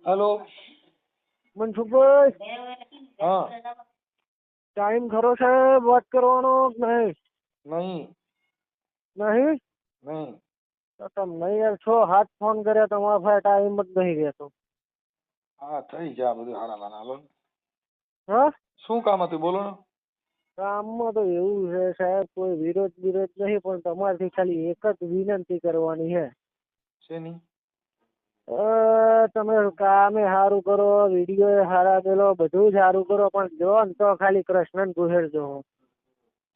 Hello. Mansukhbhai, હા. Time ખરો છે વાત કરવાનો કે નહીં? નહીં. નહીં નહીં. તો તમે યાર છો હાથ ફોન કર્યા, તમારા પાસે ટાઈમ જ નહીં રહેતો. હા થઈ જાય બધું હારા માના. હાલો ને. હા, શું કામ હતું બોલો ને. કામમાં તો એવું છે સાહેબ, કોઈ વિરોધ નહીં, પણ તમારથી ખાલી એક જ વિનંતી કરવાની છે. શેની? તમે કામે સારું કરો, વિડીયો સારા મેલો, બધું સારું કરો, પણ જો ને તો ખાલી કૃષ્ણને ઘુસેડજો.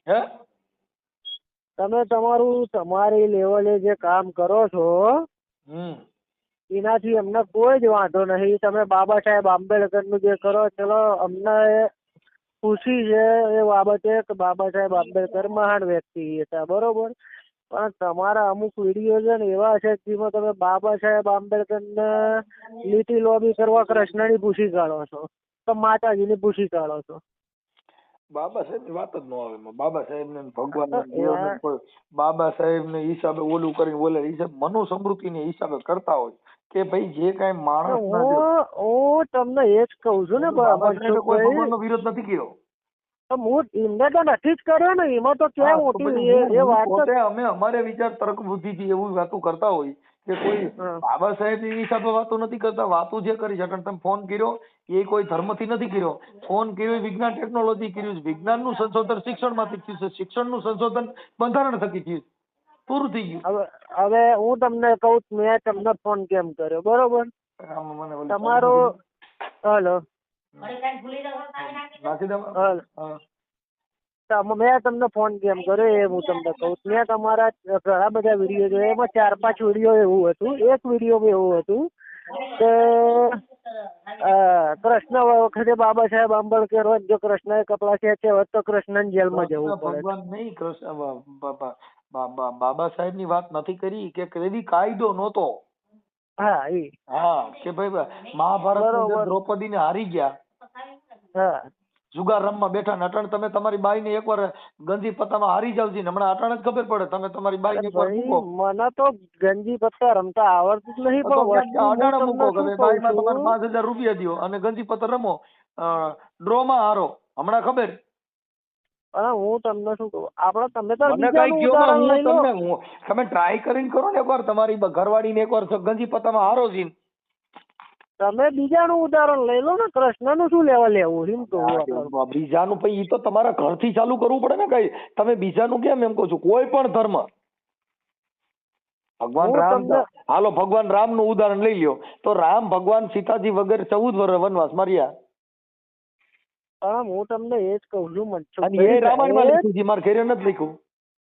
હે? તમે તમારી લેવલે જે કામ કરો છો એનાથી અમને કોઈ જ વાંધો નહીં. તમે બાબા સાહેબ આંબેડકરનું જે કરો, ચલો અમને ખુશી છે એ બાબતે કે બાબા સાહેબ આંબેડકર મહાન વ્યક્તિ હતા, બરોબર. પણ તમારા અમુક વિડીયો છે ને એવા છે જેમાં તમે બાબા સાહેબ આંબેડકરને લીટી લોબી કરવા કૃષ્ણની પૂછી કાઢો છો, તો માતાજીની પૂછી કાઢો છો. બાબા સાહેબ ની વાત જ ન આવે એમાં. બાબા સાહેબ ને ભગવાન ને દેવને કોઈ બાબા સાહેબ ને હિસાબે ઓલું કરીને બોલે, હિસાબ મનુ સમૃદ્ધિ ને હિસાબે કરતા હોય કે ભાઈ જે કઈ માણસ હું તમને એ જ કઉ છું ને બાબા સાહેબે કોઈ ભગવાન નો વિરોધ નથી કર્યો. હું એમને તો નથી જ કર્યો ને, એમાં તો ક્યાં મોટી એ વાત. અમે અમારે વિચાર તર્ક બુદ્ધિ થી એવું વાતો કરતા હોય કે કોઈ બાબા સાહેબ ની હિસાબે વાતો નથી કરતા. વાતો જે કરી છે, તમે ફોન કર્યો એ કોઈ ધર્મ થી નથી કર્યો. ફોન કર્યો વિજ્ઞાન ટેકનોલોજી કર્યું છે. વિજ્ઞાન નું સંશોધન શિક્ષણ માંથી થયું છે. શિક્ષણ નું સંશોધન બંધારણ થકી થયું. પૂરું થઈ ગયું. હવે હું તમને કઉ, મેં તમને ફોન કેમ કર્યો, બરોબર? તમારો હલો મેં તમને ફોન કેમ કર્યો એ હું તમને કહું. મેં તમારા ઘણા બધા વિડીયો જોયા, એમાં 4-5 વિડીયો એવું હતું. એક વિડીયો એવું હતું કે કૃષ્ણ વખતે બાબા સાહેબ આંબેડકર હોત, જો કૃષ્ણ એ કપડા ખેંચ્યા હોત તો કૃષ્ણ જેલમાં જવું પડે. ભગવાન નહીં, કૃષ્ણ બાબા સાહેબ ની વાત નથી કરી કે કદી કાયદો નહોતો. હા કે ભાઈ મહાભારત દ્રૌપદી ને હારી ગયા. હા, જુગાર રમવા બેઠા ને અટાણ તમે તમારી બાઈ ને એકવાર ગંજી પત્તામાં હારી જાવ છે ને હમણાં અટાણ જ ખબર પડે. તમે તમારી બાઈ ને એકવાર મૂકો. મને તો ગંજી પત્તા રમતા આવડતું જ નહીં, પણ અટાણે મૂકો કે બાઈ માં તમારે 5,000 રૂપિયા દો અને ગંજી પત્તા રમો, ડ્રો માં હારો. હમણાં ખબર. હું તમને શું કહું, આપડે તમે તો બીજાનું ઉદાહરણ લઈ લો. તમે ટ્રાય કરીને કરો ને એકવાર, તમારી ઘરવાળી ને એકવાર ગંજી પત્તામાં હારો છે. તમે બીજાનું ઉદાહરણ લઈ લો ને, કૃષ્ણ નું શું લેવા લેવું એમ તો. બીજાનું પછી તો તમારા ઘરથી ચાલુ કરવું પડે ને. કઈ તમે બીજાનું કેમ એમ કહો છો? કોઈ પણ ધર્મ, ભગવાન રામ, હાલો ભગવાન રામ નું ઉદાહરણ લઈ લ્યો તો રામ ભગવાન સીતાજી વગર 14 વર્ષ વનવાસ માર્યા. હું તમને એ જ કઉ છું એ રામાયણમાં લખ્યું છે, મારે ઘરે નથી લખ્યું.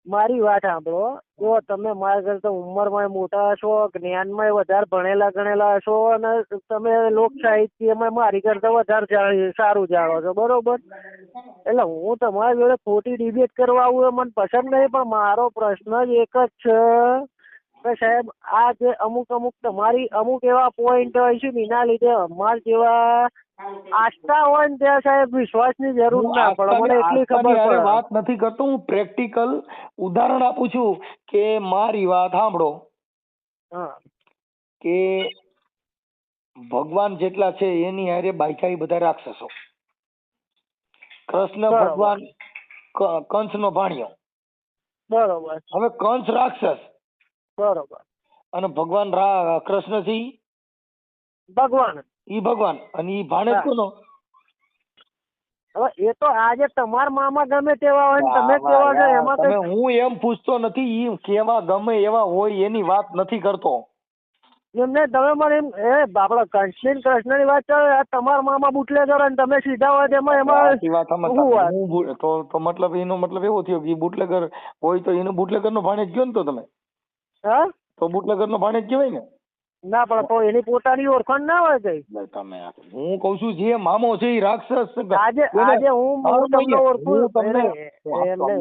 મારી વાત સાંભળો. જો તમે મારા કરતા ઉંમરમાં મોટા છો, જ્ઞાનમાં વધારે ભણેલા ગણેલા છો, અને તમે લોક સાહિત્યમાં મારી કરતા વધારે સારું જાણો છો, બરોબર? એટલે હું તમારી જોડે ખોટી ડિબેટ કરવા આવું એ મને પસંદ નહીં, પણ મારો પ્રશ્ન જ એક જ છે કે સાહેબ આ જે અમુક તમારી અમુક એવા પોઈન્ટ હોય છે એના લીધે અમાર જેવા આસ્થા હોય ને ત્યાં સાહેબ વિશ્વાસની જરૂર ના પડે. મને એટલી ખબર પડે. વાત નથી કરતો, હું પ્રેક્ટિકલ ઉદાહરણ આપું છું કે મારી વાત સાંભળો કે ભગવાન જેટલા છે એની હારે બાયકા બધા રાક્ષસો. કૃષ્ણ ભગવાન કંસ નો ભાણિયો, બરોબર. હવે કંસ રાક્ષસ, બરોબર, અને ભગવાન કૃષ્ણ થી ભગવાન, ઈ ભગવાન, અને ઈ ભાણેજ કોનો? હવે એ તો આજે તમારા મામા ગમે તેવા હોય ને તમે કેવા છો એમાં તમે, હું એમ પૂછતો નથી ઈ કેવા ગમે એવા હોય એની વાત નથી કરતો. એમને તમે મને એમ આપડે કૃષ્ણ ની વાત ચાલે, તમારા મામા બુટલેગર અને તમે સીધા હોય એમાં તો મતલબ એનો મતલબ એવો થયો કે બુટલેગર હોય તો એનો બુટલેગર નો ભાણેજ ગયો ને તો તમે તો બુટલેગર નો ભાણેજ કહેવાય ને? ના, પણ તો એની પોતાની ઓળખાણ ના હોય કઈ. તમે હું કઉ છું જે મામો છે એ રાક્ષસ. આજે હું તમને ઓળખું,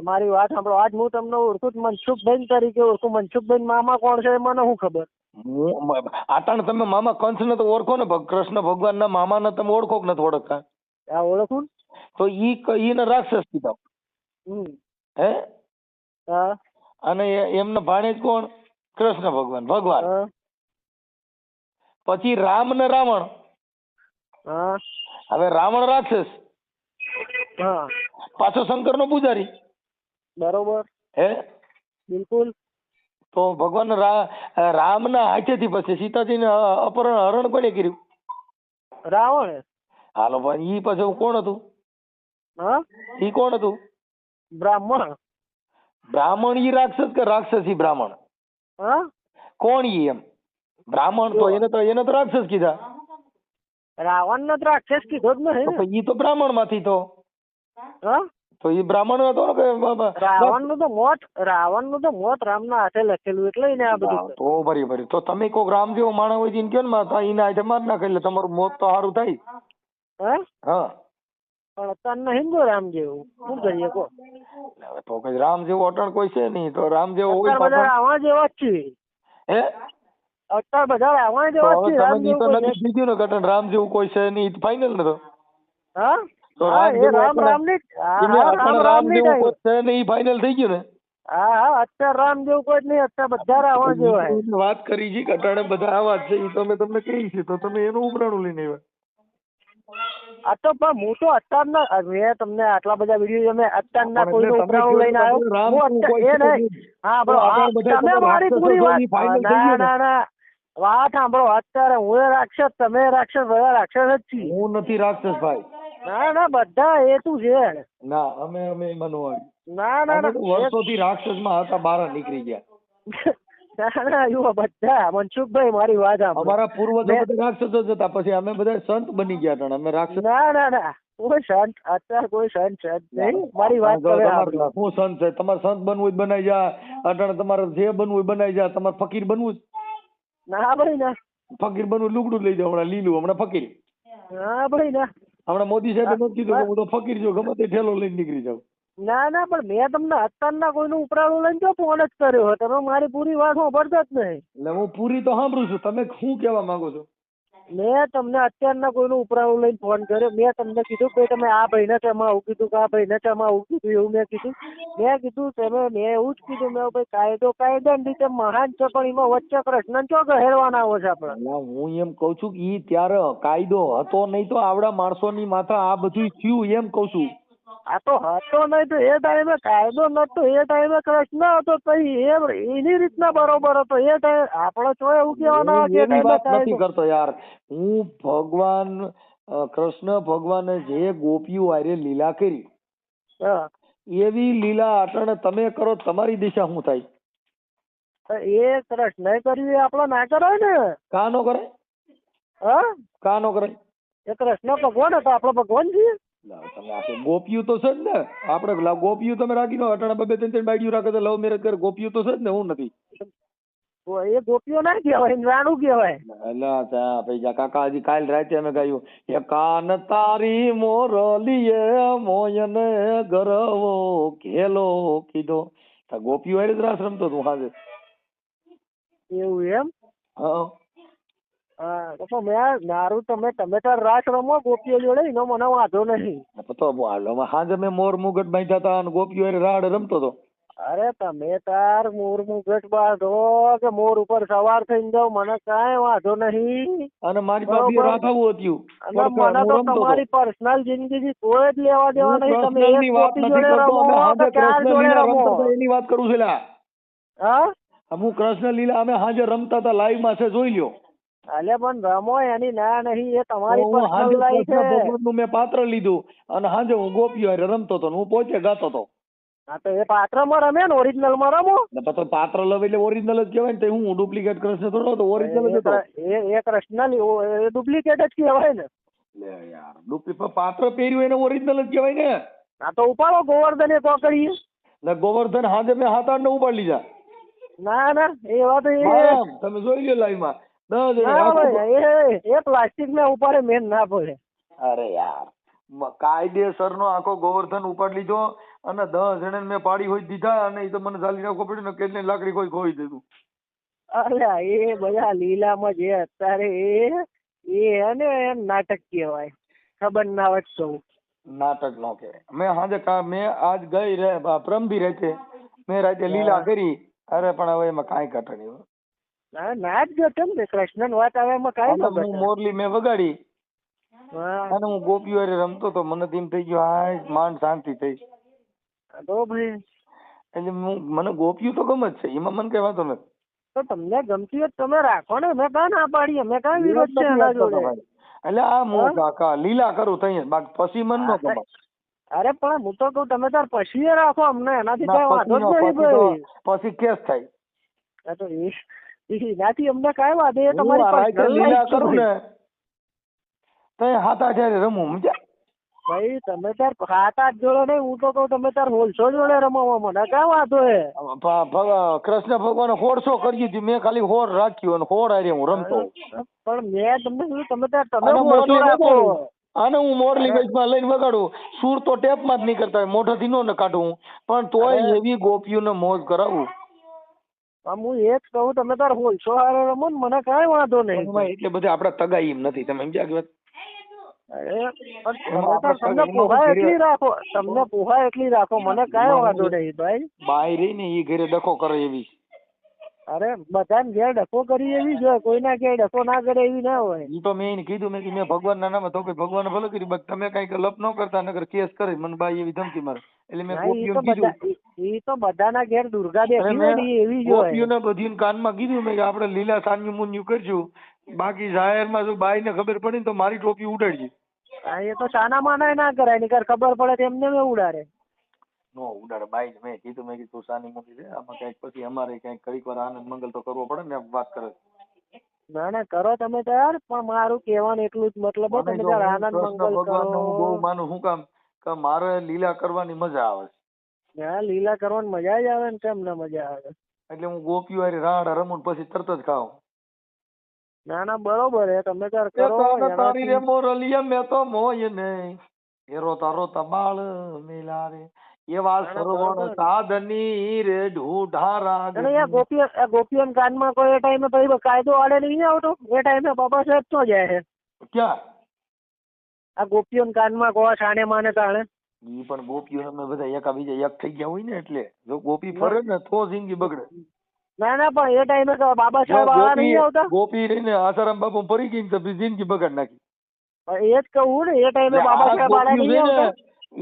મારી વાત સાંભળો. આજ હું તમને ઓળખું મનસુખભાઈ તરીકે ઓળખું. મનસુખભાઈ મામા કોણ છે એ મને શું ખબર? આટાણ તમે મામા કંસ ને તો ઓળખો ને, કૃષ્ણ ભગવાન ના મામા ને તમે ઓળખો કે નથી ઓળખતા? ઓળખું. તો ઈ ને રાક્ષસ કીધા. હે? અને એમના ભાણેજ કોણ? કૃષ્ણ ભગવાન. પછી રામ ને રાવણ. હા હવે રાવણ રાક્ષસ, હા પાછો શંકર નો પૂજારી. બરોબર. હે બિલકુલ. તો ભગવાન રામ ના હાથેથી પછી સીતાજી ને અપહરણ હરણ કોને કર્યું? રાવણ. હાલો ભાઈ, ઈ પછી કોણ હતું? હા ઈ કોણ હતું? બ્રાહ્મણ. બ્રાહ્મણ ઈ રાક્ષસ કે રાક્ષસ ઈ બ્રાહ્મણ? હા કોણ ઈ એમ? બ્રાહ્મણ તો એને તો રાક્ષસ કીધા. રાવણ નો રાક્ષસ કીધો જ નહીં ને. ઈ તો બ્રાહ્મણ માંથી તો. હા તો ઈ બ્રાહ્મણ હતો ને કે રાવણ નું તો મોત રામ ના હાથે લખેલું એટલે એને આ બધું. તો બરી તો તમે કોક રામ જેવો માણસ હોય એને કયો ને માતા એને હાથે માર નાખે એટલે તમારું મોત તો સારું થાય. હા હા પણ અત્યારના હિન્દુ રામ જેવું શું કરીએ કો? તો કઈ રામ જેવો અટણ કોઈ છે નહીં. તો રામ જેવો હોય અત્યારે બધા રાવણ જેવા જ છે. હે અત્યારે બધા રાવણ જેવા જ છે. રામ જેવું કોઈ નથી બીજું ને કટણ રામ જેવું કોઈ છે નહીં, ફાઇનલ ને તો. હા તો રામ ની છે ને ઈ ફાઇનલ થઈ ગયું ને. હા અત્યારે રામ જેવું કોઈ જ નહીં. અત્યારે બધા રાવણ જેવા. વાત કરી છે કે અટાણે બધા આવા જ છે. ઈ તો અમે તમને કહી છે તો તમે એનું ઉપરાણું લઈને આવ્યા. આ તો પણ હું તો અત્યારના મેં તમને આટલા બધા વિડીયો મેં અત્યારના કોઈનું ઉપરાણું લઈને આવ્યો. હા બરો તમે મારી પૂરી વાત ના વાત સાંભળો. અત્યારે હું રાક્ષસ, તમે રાક્ષસ, બધા રાક્ષસ જ છીએ. હું નથી રાક્ષસ ભાઈ. ના બધા એ તું છે. ના અમે એમાં નો આવી. ના વર્ષોથી રાક્ષસ માં હતા, બહાર નીકળી ગયા. ના બધા મનસુખભાઈ મારી વાત સાંભળો. અમારા પૂર્વજો બધા રાક્ષસો જ હતા, પછી અમે બધા સંત બની ગયા હતા. અમે રાક્ષસ ના કોઈ સંત અત્યારે કોઈ સંત છે નહીં. મારી વાત કરે હું સંત છે. તમારે સંત બનવું હોય બનાવી જા. અટાણે તમારે જે બનવું હોય બનાવી જા. તમારે ફકીર બનવું ના ભાઈ ના. ફકીર બનવું લુગડું લઈ જાવ. હમણાં લીલું, હમણાં ફકીર. ના ભાઈ ના. હમણાં મોદી સાહેબે નથી કીધું કે હું તો ફકીર છું, ગમે તે ઠેલો લઈને નીકળી જાવ. ના પણ મેં તમને અત્યારના કોઈનું ઉપરાણું લઈને જો ફોન જ કર્યો. તમે મારી પૂરી વાત સાંભળતા જ નહીં. એટલે હું પૂરી તો સાંભળું છું. તમે શું કહેવા માંગો છો? મેં તમને અત્યારના કોઈનું ઉપરાણું લઈને ફોન કર્યો. મેં તમને કીધું કે તમે આ ભાઈને તેમાં આવું કીધું, કે આ ભાઈને તેમાં આવું કીધું, એવું મેં કીધું. મેં એવું જ કીધું. મેં ભાઈ કાયદો કાયદાની રીતે મહાન છે, પણ એમાં વચ્ચે કૃષ્ણ ચો ગહેરવાના આવો છે આપણે. હું એમ કઉ છું કે ઈ ત્યારે કાયદો હતો નહીં તો આવડા માણસોની માથા આ બધું થયું એમ કઉ છું. આ તો હતો નહીં તો એ ટાઈમે કાયદો નતો. એ ટાઈમે કૃષ્ણ હતો તો એની રીતના બરોબર હતો. એ ટાઈમે આપણે તો એવું કહેવાના નથી કરતો યાર. હું ભગવાન કૃષ્ણ ભગવાને જે ગોપીઓ આરે લીલા કરી, એવી લીલા અટણ તમે કરો, તમારી દિશા શું થાય? એ કૃષ્ણ કર્યું એ આપડે ના કરાય ને. કા નો કરે? કા નો કરે? એ કૃષ્ણ ભગવાન હતો, આપડે ભગવાન છીએ. તમે આપણે ગોપીઓ તો છે જ ને. આપડે ગોપીઓ તમે રાખી દો. અટાણા 2-3 બાઈડિયું રાખે તો લવ મેરેજ કરે. ગોપીઓ તો છે જ ને. હું નથી. એ ગોપીઓ ના કહેવાય, રાણું કહેવાય. એટલે કાકા હજી કાલ રાતે અમે ગાયું, એ કાન તારી મોરલીએ મોયને ગરવો ઘેલો કીધો. ગોપીઓ હારે જ રાસ રમતો તું હાજે. એવું એમ? હા તો મારું તમે તાર રાસ રમો ગોપીઓ જોડે, એનો મને વાંધો નહીં. તો હાજે મેં મોર મુગટ બાંધ્યા હતા અને ગોપીઓ હારે રાડ રમતો હતો. અરે તમે તાર મોર મુગટ બાંધો કે મોર ઉપર સવાર થઈને જાવ, મને કાંઈ વાંધો નહીં. અને મારી પાસે રાખાવું હતું. અને મને તો તમારી પર્સનલ જિંદગી કોઈ જ લેવા દેવા નહીં. તમે એક ગોપી જોડે રમો કે ચાર જોડે રમો, એની વાત કરું છું. હા હું કૃષ્ણ લીલા અમે હાજે રમતા હતા, લાઈવ માં છે, જોઈ લ્યો. અલે પણ રમો એની ના નહીં. એ તમારી પર્સનલ લાઈફ છે. ભગવાનનું મેં પાત્ર લીધું અને હાજે હું ગોપીઓ હારે રમતો હતો, હું પોતે ગાતો હતો. હા તો એ પાત્રમાં રમે ને ઓરિજિનલ માં રમો. તો પાત્ર લવ એટલે ઓરિજિનલ જ કહેવાય ને. હું ડુપ્લિકેટ કૃષ્ણ થોડો હતો, ઓરિજિનલ જ હતો. એ કૃષ્ણ ડુપ્લિકેટ જ કહેવાય ને. યાર ડુપ્લિકેટ પાત્ર પહેર્યું એને ઓરિજિનલ જ કહેવાય ને. હા તો ઉપાડો ગોવર્ધન એ કોકડી. ગોવર્ધન હાજે મેં 7-8 ને ઉપાડી લીધા. ના એ વાત તમે જોઈ લો લાઈવ માં. એ પ્લાસ્ટિક ના ઉપાડે મેન ના પડે. અરે યાર કાયદેસર નો આખો ગોવર્ધન ઉપાડી લીધો અને 10 જણા મેં પાડી હોય દીધા. અને એ તો મને ચાલી રાખવો પડ્યું ને, કેટલી લાકડી કોઈ ખોઈ દીધું. અલ્યા એ બધા લીલામાં જે અત્યારે એ નાટક કહેવાય. ખબર ના હોય તો નાટક નો કહેવાય. મેં આજ ગઈ રે પ્રમદી રહેતે મેં રાતે લીલા કરી. અરે પણ હવે એમાં કાંઈ ઘટે નહીં. ના જ ગયો કેમ ને કૃષ્ણ વાત આવે એમાં કાંઈ ન હું ઘટે. મોરલી મેં વગાડી હા અને હું ગોપીઓ હારે રમતો તો મને તેમ થઈ ગયું હા માંડ શાંતિ થઈ. તો ભાઈ એટલે મને ગોપીઓ તો ગમે જ છે, એમાં મને કઈ વાંધો નથી. તો તમને ગમતી હોય તો તમે રાખો ને, મેં કાં ના પાડી, અમે કાં વિરોધ છે નથી એના રાખતો જોડે. ભાઈ. એટલે આ હું કાકા લીલા કરું તઈ બાકી પછી મન ન ગમે. અરે પણ હું તો કહું તમે તાર પછી રાખો, અમને એનાથી ના કઈ વાંધો જ નહીં પછી ભાઈ. પછી કેસ થાય. આ તો એનાથી અમને કાંઈ વાંધો, એ હું તમારી આ રાતે પર્સનલ લીલા લાઈફ છે કરું ભાઈ. ને તઈ હાથા જ્યારે રમું સમજ્યા. ભાઈ તમે તાર હાથ હાથ જોડે નહીં, હું તો કહું તમે તાર હોલસો જોડે રમવા, મને કાંઈ વાંધો હે. કૃષ્ણ ભગવાન 100 કરી હતી, મેં ખાલી 100 રાખ્યું અને 100 હારે હું રમતો. પણ મેં તમને કીધું તમે તાર તમે અને હોલસો મોરલી રાખો. વગાડું. અને હું મોરલી વચમાં લઈને વગાડું, સૂર તો ટેપમાં જ નહીં કરતા હોય, મોઢાથી નો કાઢું, પણ તોય એવી ગોપીઓને મોજ કરાવું. હું એ જ કહું તમે તાર હોલસો હારે રમો ને, મને કાંઈ વાંધો નહીં. એટલે બધે આપડા તગાઈ એમ નથી, તમે સમજ્યા કે વાત? અરે પણ તમે તાર તમને પોહાય એટલી રાખો, તમને પોહાય એટલી રાખો, મને કાંઈ વાંધો નહીં ભાઈ. બાઈ રહી ને એ ઘરે ડખો કરે એવી. અરે બધાને ઘેર ડખો કરી એવી જ હોય, કોઈના ઘેર ડખો ના કરે એવી ના હોય. ઈ તો મેં એને કીધું, મેં ભગવાન ના નામે તો કે ભગવાન ભલે કર્યું, બટ તમે કઈક લપ ન કરતા, નકર કેસ કરે મને બાઈ એવી ધમકી મારે. એટલે મેં ગોપીઓને કીધું, ઈ તો બધાના ઘેર દુર્ગા બેઠી હોય ને એવી જ હોય. ગોપીઓને બધી કાનમાં કીધું મેં કે આપણે લીલા સાન્યું મુન્યું કરશું, બાકી જાહેરમાં જો બાઈ ને ખબર પડી ને તો મારી ટોપી ઉડાડજી. હા એ તો સાના માના ના કરાય, નીકર ખબર પડે તેમને મેં ઉડાડે. નો ઉડાડે. બાઈ ને મેં કીધું તું સાની મૂકી દે, આમાં કઈક પછી અમારે કઈક ઘડીક વાર આનંદ મંગલ તો કરવો પડે ને, વાત કરે. ના ના કરો તમે તાર, પણ મારું કહેવાનું એટલું જ મતલબ તમે તાર આનંદ મંગલ કરો. હું બહુ માનું, શું કામ કે મારે લીલા કરવાની મજા આવે. હા લીલા કરવાની મજા જ આવે ને, કેમ ના મજા આવે. એટલે હું ગોપીઓ હારે રાડા રમું પછી તરત જ ખાઉં. ના ના બરોબર હે, તમે તાર કરો. તારી રે મોરલીએ મેં તો મોય નહીં, એરો તારો તબાળ મેલા રે, એવા સરવણ સાધની રે ઢૂઢા રાગ. ગોપીઓ કાનમાં કોઈ એ ટાઈમે પછી કાયદો આડે નહીં આવતો, એ ટાઈમે બાબા સાહેબ તો જાય છે. ક્યાં આ ગોપીઓ કાનમાં ગોવા છાણે માને તાણે. ઈ પણ ગોપીઓ અમે બધા એકા બીજા એક થઈ ગયા હોય ને, એટલે જો ગોપી ફરે ને તો જિંદગી બગડે. ના ના પણ એ ટાઈમે બાબા સાહેબ આવા નહીં આવતા. ગોપી રહીને આસારામ બાપુ ફરી ગઈ તો જિંદગી બગાડ નાખી. એ જ કહું ને, એ ટાઈમે બાબા સાહેબ આવા નહીં આવતા.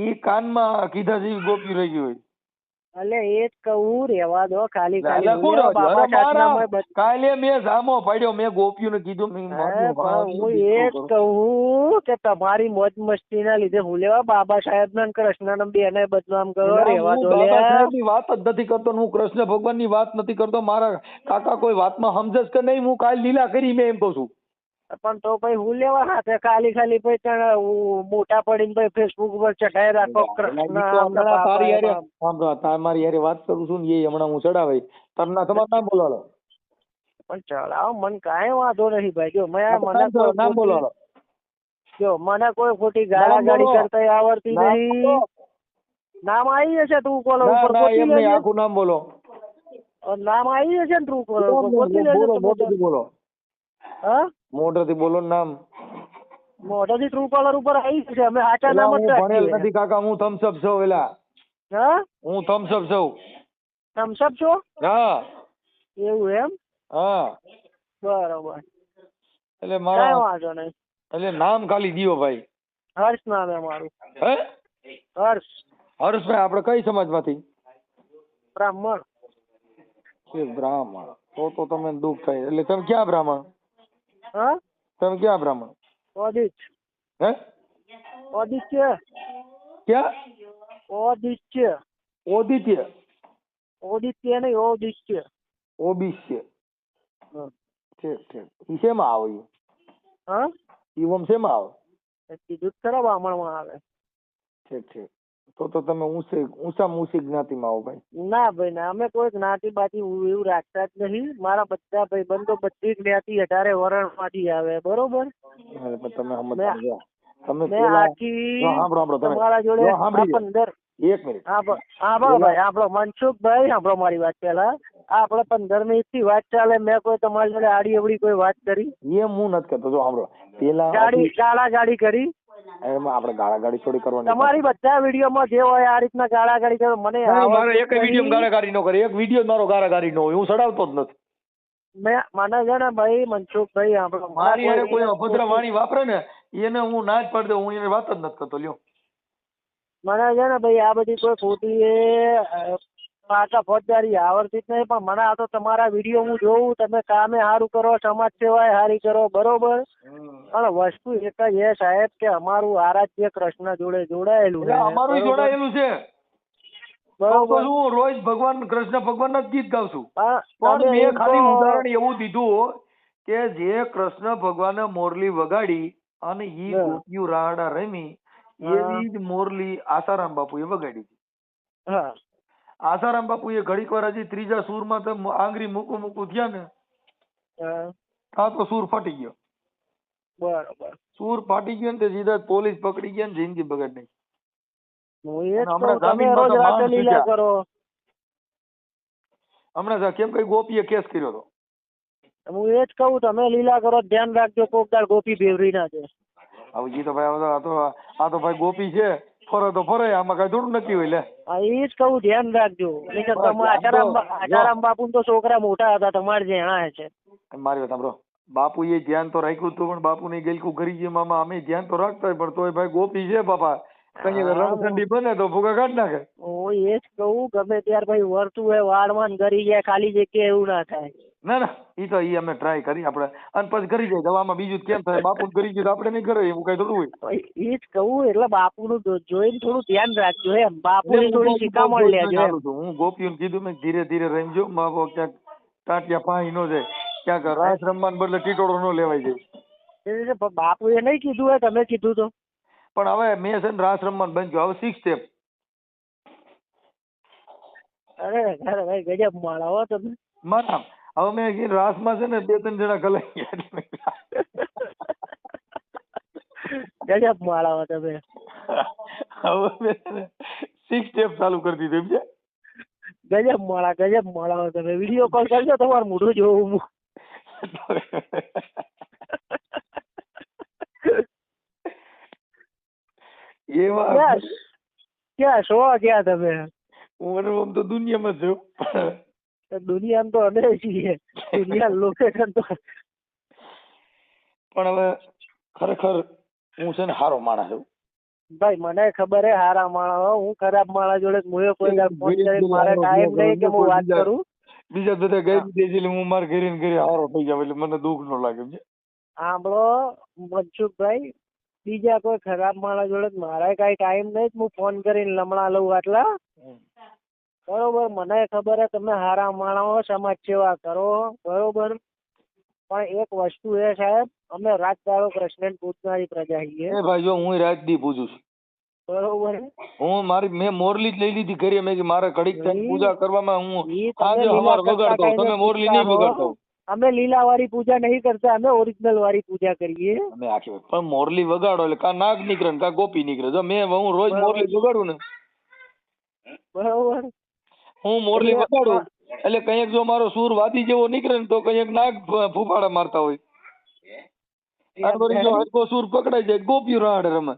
ઈ કાનમાં કીધા જેવી ગોપી રહી ગઈ હોય. એટલે એ જ કહું, રેવા દો ખાલી કાલે મેં જામો પાડ્યો, મેં ગોપીઓને કીધું, હું એ જ કહું કે તમારી મોજ મસ્તી ના લીધે હું લેવા બાબા સાહેબ ના કૃષ્ણ બેને બદનામ કરો. રેવા દો. વાત જ નથી કરતો, હું કૃષ્ણ ભગવાન ની વાત નથી કરતો. મારા કાકા કોઈ વાતમાં સમજે કે નહીં, હું કાલ લીલા કરી મેં એમ કઉ છું. પણ તો ભાઈ હું લેવા હાથે ખાલી ભાઈ મોટા પડીને ભાઈ ફેસબુક ઉપર ચઢાઈ રાખો કૃષ્ણ. મારી યારે વાત કરું છું ને, એ હમણાં હું ચડાવે તરના તમારું નામ બોલાવો. પણ ચડાવો મને કાંઈ વાંધો નહીં ભાઈ. જો નામ બોલાવો. જો મને કોઈ ખોટી ગાળાગાળી કરતા આવડતી નહીં. નામ આવી જશે ટ્રુ કોલર ઉપર, આખું નામ બોલો. નામ આવી જશે ને ટ્રુ કોલર ઉપર, બોલો. હા મોઢેથી બોલો નામ. મોઢેથી ટ્રુ કોલર ઉપર આવી જશે. અમે સાચા નામ જ ભણેલ નથી કાકા, હું થમ્સઅપ છું. એલા હા હું થમ્સઅપ છું. થમ્સઅપ છો? હા એવું એમ? હા બરોબર. એટલે મારા વાંધો નહીં. એટલે નામ ખાલી દિયો ભાઈ. હર્ષ નામ હે મારું. હે હર્ષભાઈ. આપણે કઈ સમાજમાંથી? બ્રાહ્મણ. બ્રાહ્મણ તો તમે દુઃખ થાય. એટલે તમે ક્યાં બ્રાહ્મણ? હા તમે ક્યાં બ્રાહ્મણ? ઓદિત્ય. હે ઓદિત્ય. ક્યાં? ઓદિત્ય. ઓદિત્ય. ઓદિત્ય નહીં, ઓદિત્ય. ઓબિશ્ય. ઠીક ઠીક. ઈ શેમાં આવે? હા ઈ ઓમ શેમાં આવે? કીધું ખરા બ્રાહ્મણમાં આવે. ઠીક ઠીક. તો તમે ઊંચામાં ઊંચી જ્ઞાતિમાં આવો ભાઈ. ના ભાઈ ના, અમે કોઈ જ્ઞાતિ બાતિ એવું રાખતા જ નહીં. મારા બધા ભાઈ બંધો બધી જ્ઞાતિ 18 વર્ણમાંથી આવે. બરોબર. તમે સમજવા તમે આખી તમારા જોડે 15 એક મિનિટ સાંભળો ભાઈ, સાંભળો મનસુખભાઈ, સાંભળો મારી વાત. પેલા આપડે 15 મિનિટ થી વાત ચાલે, મેં કોઈ તમારી જોડે આડી અવડી કોઈ વાત કરી? એમ હું નથી કરતો. જો સાંભળો, પેલા ગાળાગાળી કરી. એમાં આપણે ગાળાગાળી થોડી કરવાની. તમારી બધા વિડીયોમાં જે હોય આ રીતના ગાળાગાળી કરો. મને મારે એક વિડીયો ગાળાગાળી નો કરે, એક વિડીયો મારો ગાળાગાળી નો હોય, હું ચડાવતો જ નથી. મને છે ને ભાઈ મનસુખભાઈ આપણો મારી હારે કોઈ અભદ્ર વાણી વાપરે ને એને હું ના જ પાડી દઉં, હું એને વાત જ નથી કરતો. લ્યો મને છે ને ભાઈ આ બધી કોઈ ખોટી પાકા ફોજદારી આવડતી જ નહીં, પણ મને આ તો તમારા વિડીયો હું જોઉં, તમે કામે સારું કરો, સમાજ સેવાય સારી કરો, બરોબર. પણ વસ્તુ એક જ એ સાહેબ કે અમારું આરાધ્ય કૃષ્ણ જોડે જોડાયેલું છે. અમારું જોડાયેલું છે બરોબર. હું રોજ ભગવાન કૃષ્ણ ભગવાનના જ ગીત ગાઉં છું, પણ તમે મેં એમ ખાલી તો ઉદાહરણ એવું દીધું કે જે કૃષ્ણ ભગવાને મોરલી વગાડી અને ઈ ગોપીઓ રાહડા રમી, એવી જ મોરલી આસારામ બાપુએ વગાડી હતી. હા, આસારામ બાપુએ ઘડીક વાર હજી ત્રીજા સૂરમાં તો આંગળી મૂકું થયા ને ત્યાં તો સૂર ફાટી ગયો. બરોબર. સૂર ફાટી ગયો ને તે સીધા પોલીસ પકડી ગયા ને જિંદગી બગાડી નાખી. હું એ જ કહું, તમે રોજ રાતે લીલા કરો. હમણાં કેમ કઈ ગોપીએ કેસ કર્યો હતો. હું એ જ કહું, તમે લીલા કરો, ધ્યાન રાખજો કોક દાડ ગોપી બેવરી ના છે. હવે ઈ તો ભાઈ આ તો ભાઈ ગોપી છે, ફરે તો ફરે, આમાં કઈ થોડું નક્કી હોય. લે એ જ કહું, ધ્યાન રાખજો. આચારામ બાપુ તો છોકરા મોટા હતા, તમારે જેણા છે. મારી વાત સાંભળો, બાપુ એ ધ્યાન તો રાખ્યું હતું, પણ બાપુ ની ગેલકું કરી ગયું મામા, અમે ધ્યાન તો રાખતા હોય, પણ તોય ભાઈ ગોપી છે બાપા, કઈ રણઠંડી બને તો ભૂગા કાઢ નાખે. હું એ જ કહું, ગમે ત્યારે ભાઈ વર્તું હોય વાળવાન કરી જાય, ખાલી જગ્યાએ એવું ના થાય. ના ના, ઈ તો ઈ અમે ટ્રાય કરી આપણે, અને પછી કરી જાય દવામાં. બીજું કેમ થાય, બાપુ કરી ગયું આપણે નહીં કરે એવું કઈ થોડું હોય. એ જ કહું, એટલે બાપુ નું જોઈને થોડું ધ્યાન રાખજો એમ, બાપુ ની થોડી શિખામણ લેજો એમ. હું ગોપીઓને કીધું મેં ધીરે ધીરે રમજો, માવો ક્યાંક ટાંટિયા પાણી નો જાય, ક્યાંક રાસ રમવાને બદલે ટીટોળો નો લેવાઈ જાય. બાપુ એ નહીં કીધું હોય, તમે કીધું તો. પણ હવે મેં છે ને રાસ રમવાનું બંધ કર્યું, હવે 6 સ્ટેપ. અરે ભાઈ ગજબ માળા હો તમે. મારા હવે મેં રાસમાં છે ને 2-3 જણા ગલાઈ ગયા. ગજબ માળા હો તમે. હવે મેં 6 સ્ટેપ ચાલુ કરી દીધું. ગજબ માળા હો તમે. વિડીયો કોલ કરજો, તમારું મોઢું જોવું હું. ક્યાં છો ક્યાં તમે? હું આમ તો દુનિયામાં છું. દુનિયામાં તો અમે છીએ, દુનિયા લોકેશન તો. પણ હવે ખરેખર હું છે ને હારો માણસ છું ભાઈ, મને ખબર હે હારા માણસ. હું ખરાબ માણસ જોડે કોઈ ફોન કરી, મારે ટાઈમ નહીં કે હું વાત કરું. બીજા બધા ગઈ દે, હું મારા ઘરે ને ઘરે હારો થઈ જાવ એટલે મને દુઃખ ન લાગે. સાંભળો મનસુખભાઈ, બીજા કોઈ ખરાબ માણસ જોડે મારે કઈ ટાઈમ નહીં, હું ફોન કરીને લમણા લઉં આટલા. બરોબર, મને ખબર હે તમે હારા માણસ, સમાજ સેવા કરો, બરોબર. પણ એક વસ્તુ એ સાહેબ, અમે રાત દાડો કૃષ્ણ પૂજનારી પ્રજા છીએ. એ ભાઈ જો હું રાત દી પૂજું છું, બરોબર. મેં મોરલી જ લઈ લીધી ઘરે. મેં મારે ઘડીક પૂજા કરવામાં હું આજે હવાર વગાડતો, તમે મોરલી નહીં વગાડતો. અમે લીલા વાળી પૂજા નહીં કરતા, અમે ઓરિજિનલ વાળી પૂજા કરીએ. અમે આખી પણ મોરલી વગાડો એટલે કા નાગ નીકળે ને કા ગોપી નીકળે. જો હું રોજ મોરલી વગાડું ને, બરોબર, હું મોરલી વગાડું એટલે કંઈક જો મારો સૂર વાદી જેવો નીકળે ને તો કંઈક નાગ ફૂફાડા મારતા હોય. જો હરકો સૂર પકડાઈ જાય, ગોપીઓ રાડ રમે.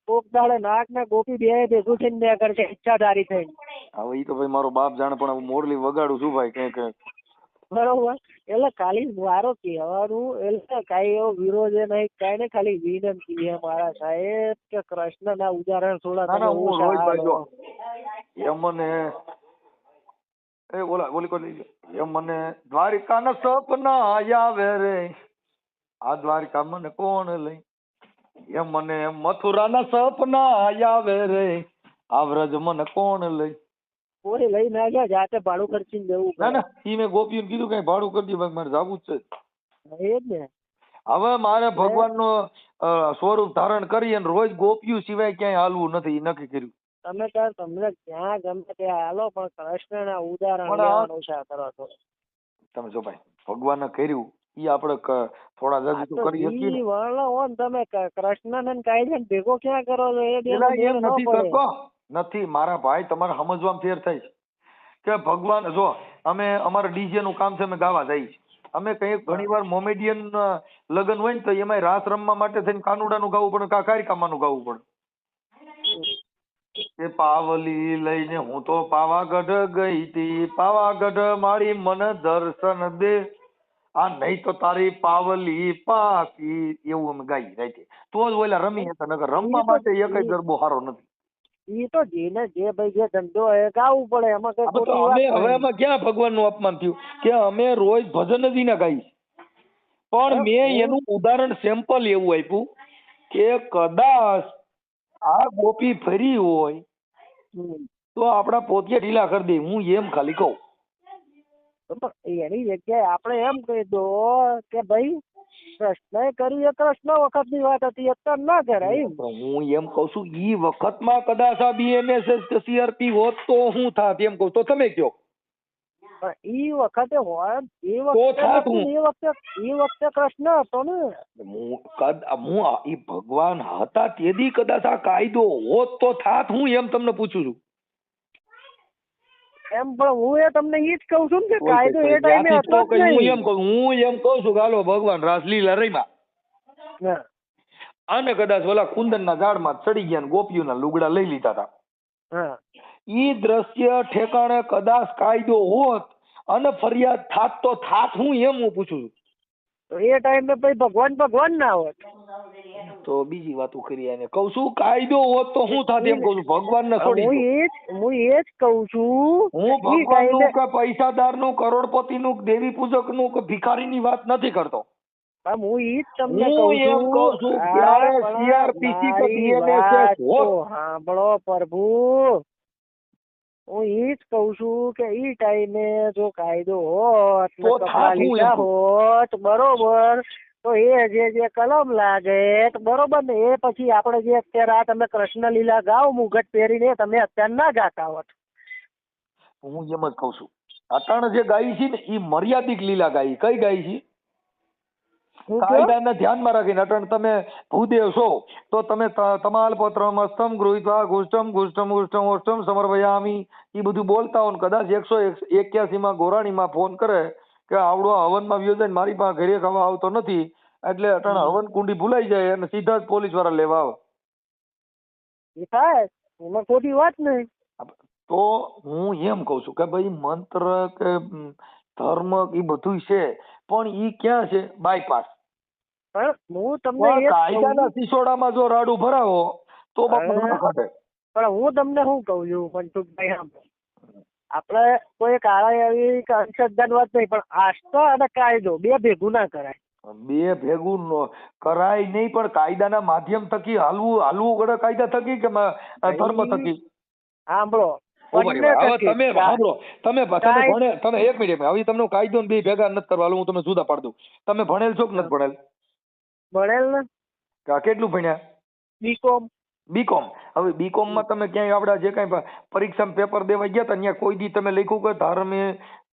કોક દાડે નાગ ને ગોપી બે ભેગું થઈને બે કરશે ઈચ્છાધારી થઈને. હવે ઈ તો ભાઈ મારો બાપ જાણે, પણ મોરલી વગાડું છું ભાઈ કઈક. બરોબર, એટલે ખાલી મારો કહેવાનું, એટલે કઈ એવો વિરોધ નહીં, કઈ ને ખાલી વિનંતી છે મારા સાહેબ કે કૃષ્ણ ના ઉદાહરણ થોડા. હું રોજ ભાઈ જો એમ મને ઓલી કોઈ એમ મને દ્વારિકા ના સપના આવે રે, આ દ્વારિકા મને કોણ લઈ. એમ મને મથુરા ના સપના આવે રે, આ વ્રજ મને કોણ લઈ. કોઈ લઈ ના ગયા, જાતે ભાડું ખર્ચીને જવું. ના ના, ઈ મેં ગોપીઓને કીધું કઈ ભાડું કરી દે, મારે જવું જ છે. એ જ ને. હવે મારે ભગવાન નો સ્વરૂપ ધારણ કરી અને રોજ ગોપીઓ સિવાય ક્યાંય હાલવું નથી, નક્કી કર્યું. તમે તાર તમને ત્યાં ગમે ત્યાં હાલો, પણ કૃષ્ણ ના ઉદાહરણ લેવાનું છે કરો છો તમે. જો ભાઈ ભગવાને કર્યું ઈ આપણે થોડા જલ્દી તો કરી શકીએ. વળો તમે કૃષ્ણ ને કાયદે ભેગો ક્યાં કરો છો? એ નથી મારા ભાઈ, તમારે સમજવામાં ફેર થાય છે કે ભગવાન જો અમે અમારે ડીજે નું કામ છે, અમે ગાવા જઈએ. અમે કઈ ઘણી વાર મોમેડિયન લગ્ન હોય ને તો એમાં રાસ રમવા માટે થઈને કાનુડાનું ગાવું પડે, કારિકામાનું ગાવું પડે. કે પાવલી લઈને હું તો પાવાગઢ ગઈ તી, પાવાગઢ મારી મન દર્શન દે, આ નહીં તો તારી પાવલી પાકી, એવું અમે ગાઈ રાઈતે. તો જ ઓલા રમી હતા, નકર રમવા માટે એકય ગરબો સારો નથી. ઈ તો જેને જે ભાઈ જે ધંધો હોય ગાવું પડે, એમાં કઈ તો ખોટી અમે વાત હવે નહીં. એમાં ક્યાં ભગવાનનું અપમાન થયું કે અમે રોજ ભજન જ ના ગાઈ, પણ મેં એનું ઉદાહરણ સેમ્પલ એવું આપ્યું કે કદાચ આ ગોપી ફરી હોય તો આપડા પોતિયા ઢીલા કરી દે, હું એમ ખાલી કહું. એની જગ્યાએ આપણે એમ કહી દો કે ભાઈ કૃષ્ણ કરી એ કૃષ્ણ વખત ની વાત હતી, અત્યારે ના કરાય એમ. હું એમ કઉ છું ઈ વખતમાં કદાચ આ બીએનએસ કે સીઆરપી હોત તો હું થાત, એમ કહું તો તમે કયો. ઈ વખતે હોય એ વખતે કૃષ્ણ હતો ને. હું ઈ ભગવાન હતા તેથી કદાચ આ કાયદો હોત તો થાત, હું એમ તમને પૂછું છું. એમ પણ હું એ તમને ઈ જ કહું છું કે કાયદો એ ટાઈમે હતો જ નહીં. હું એમ કહું છું કે હાલો ભગવાન રાસલીલા રમ્યા અને કદાચ ઓલા કુંદનના ઝાડમાં ચડી ગયા ને ગોપીઓના લુગડા લઈ લીધા હતા, ઈ દ્રશ્ય ઠેકાણે કદાચ કાયદો હોત અને ફરિયાદ થાત તો થાત, હું એમ હું પૂછું છું. એ ટાઈમે પછી ભગવાન ના હોત તો બીજી વાતો કરી, એને કહું છું કાયદો હોત તો હું થાત, એમ કહું છું. ભગવાન ને છોડી હું એ જ કહું છું. હું ભગવાનનું કે પૈસાદારનું, કરોડપતિનું, દેવી પૂજકનું કે ભિખારીની વાત નથી કરતો. હું ઈ જ તમને કહું છું ત્યારે સીઆરપીસી કે બીએનએસ હોત. સાંભળો પ્રભુ, હું ઈ જ કહું છું કે ઈ ટાઈમે જો કાયદો હોત ને કપડા લીધા હોત બરોબર, તો એ જે કલમ લાગે બરોબર ને, એ પછી આપણે જે અત્યારે આ તમે કૃષ્ણ લીલા ગાઓ મુગટ પહેરીને, તમે અત્યારે ના ગાતા હોત. હું એમ જ કઉ છું અટાણે જે ગાઈ છે ને એ મર્યાદિત લીલા ગાઈ. કઈ ગાઈ છે? કાયદાને ધ્યાનમાં રાખીને. અટાણે તમે ભૂદેવ છો તો તમે તમાલપત્રમ અસ્તમ ગૃહીત્વા ગુષ્ટમ ગુષ્ટમ ગુષ્ટમ ઓષ્ટમ સમર્પયામિ એ બધું બોલતા હો ને કદાચ 181 ગોરાણીમાં ફોન કરે કે આવડો હવનમાં વ્યો જાય, મારી પાસે ઘરે ખાવા આવતો નથી, એટલે અટાણે હવન કુંડી ભૂલાઈ જાય અને સીધા જ પોલીસ વાળા લેવા આવે. થાય એમાં ખોટી વાત નહીં. તો હું એમ કઉ છું કે ભાઈ મંત્ર કે ધર્મ એ બધું છે, પણ ઈ ક્યાં છે? બાયપાસ. હું તમને કાયદાના સિસોડામાં જો રાડું ભરાવો તો બાપુ. પણ હું તમને શું કઉ છું મનસુખભાઈ, આપણે કોઈ કાળા એવી અંધશ્રદ્ધાની વાત નહીં, પણ આસ્થા અને કાયદો બે ભેગું ના કરાય. બે ભેગું કરાય નહીં, પણ કાયદાના માધ્યમ થકી હાલવું પડે. કાયદા થકી કે ધર્મ થકી? સાંભળો તમે એક મિનિટ, હવે તમને કાયદો બે ભેગા નથી કરવા, હું તમને જુદા પાડ દઉં. તમે ભણેલ છો કે નથી ભણેલ? ભણેલ ને. કેટલું ભણ્યા? બીકોમ. હવે બીકોમ માં તમે ક્યાંય આપડા જે કઈ પરીક્ષામાં પેપર દેવા ગયા હતા ત્યાં કોઈ દી તમે લખ્યું કે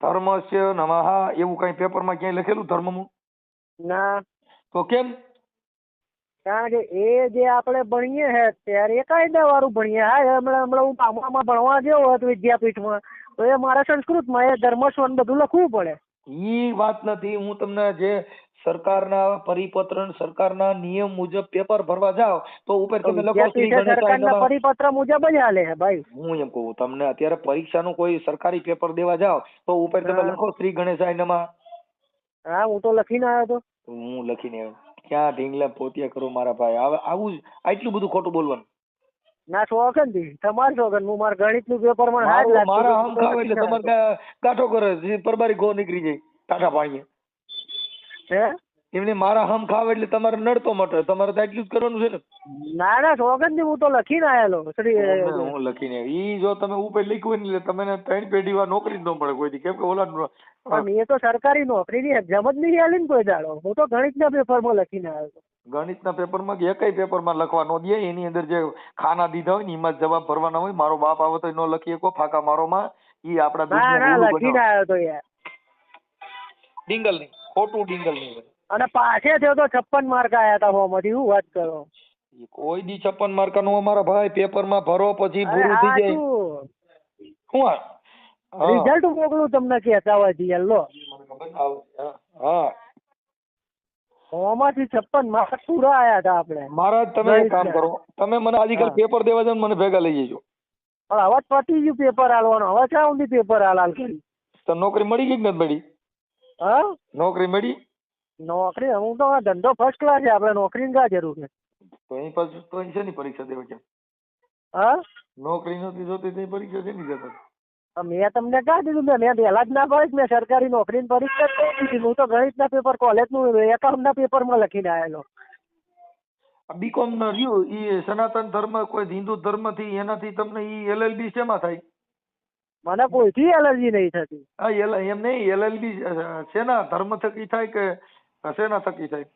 ધર્મસ્ય નમઃ એવું કઈ પેપરમાં ક્યાંય લખેલું ધર્મનું? ના. તો કેમ? કારણ કે એ જે આપણે ભણીએ છે ત્યારે એ કાયદા વાળું ભણીએ. હા, હમણાં હું ગામડામાં ભણવા ગયો હોત વિદ્યાપીઠમાં, તો એ મારા સંસ્કૃતમાં એ ધર્મસ્વન બધું લખવું પડે. ઈ વાત નથી. હું તમને જે સરકારના પરિપત્ર, સરકારના નિયમ મુજબ પેપર ભરવા જાવ તો ઉપર તમે લખો શ્રી સરકારના પરિપત્ર મુજબ જ હાલે છે ભાઈ. હું એમ કહું તમને, અત્યારે પરીક્ષાનું કોઈ સરકારી પેપર દેવા જાવ તો ઉપર તમે લખો શ્રી ગણેશાય નમઃ. હા, હું તો લખીને આવ્યો તો. હું લખીને આવ્યો. ક્યાં ઢીંગલા પોતિયા કરું મારા ભાઈ? હવે આવું આટલું બધું ખોટું બોલવાનું ના. શોખન થી તમારે શોખન. હું મારા ગણિત નું પેપર મને મારા આમ ખાવ એટલે તમારે ગાંઠો કરે પરબારી ગો નીકળી જાય ટાટા પાણીએ. એમને મારા હમ ખાવ એટલે તમારે નડતો મટે. તમારે તો એટલું જ કરવાનું છે ને. ના શોખન થી હું તો લખીને આવેલો. હું લખીને ઈ જો તમે ઉપર લખ્યું ને એટલે તમને 3 પેઢી વાર નોકરી જ ન મળે કોઈ દી. કેમ કે ઓલા એ તો સરકારી નોકરી ની એક્ઝામ જ નહીં આલી ને કોઈ દાડો. હું તો ગણિત ના પેપર માં લખીને આવ્યો. ગણિતના પેપરમાં એકય પેપરમાં લખવા ન દે. એની અંદર જે ખાના દીધા હોય ને એમાં જવાબ ભરવાના હોય. મારો બાપ આવે તો ન લખી શકો ફાકા મારો માં. ઈ આપડા લખીને આવ્યો તો યાર. ડિંગલ ની ખોટું ડિંગલ ની. અને પાછે થયો તો 56 માર્ક આયા હતા હોમાંથી. હું વાત કરો? કોઈ દી 56 માર્ક નો અમારા ભાઈ પેપરમાં ભરો પછી પૂરું થઈ જાય. શું રિઝલ્ટ મોકલું તમને કહેતા હોય લો. હા, હોમાંથી 56 માર્ક પૂરા આયા હતા આપણે. મારા તમે એક કામ કરો, તમે મને આજકાલ પેપર દેવા જાવ મને ભેગા લઈ જજો. પણ હવે જ પતી ગયું પેપર હાલવાનું, હવે ક્યાં સુધી પેપર હાલ કરી? તો નોકરી મળી ગઈ કે નથી મળી? હા નોકરી મળી? નોકરી હું તો આ ધંધો ફર્સ્ટ ક્લાસ છે, આપણે નોકરીની ક્યાં જરૂર છે? તો અહીં પાછું તો અહીં શેની પરીક્ષા દેવા છે? હા નોકરી નથી જોતી તો પરીક્ષા શેની દેતા? મેં તમને ક્યાં દીધું? મેં પહેલા જ ના પાડી મેં સરકારી નોકરીની પરીક્ષા જ નહીં દીધી. હું તો ગણિતના પેપર કોલેજનું એકાઉન્ટના પેપરમાં લખીને આવેલો. બીકોમ ના રહ્યું એ સનાતન ધર્મ કોઈ હિન્દુ ધર્મ થી એનાથી તમને ઈ એલએલબી શેમાં થાય? મને કોઈથી એલર્જી નહીં થતી. હા એમ નહીં, એલએલબી શેના ધર્મ થકી થાય કે શેના થકી થાય?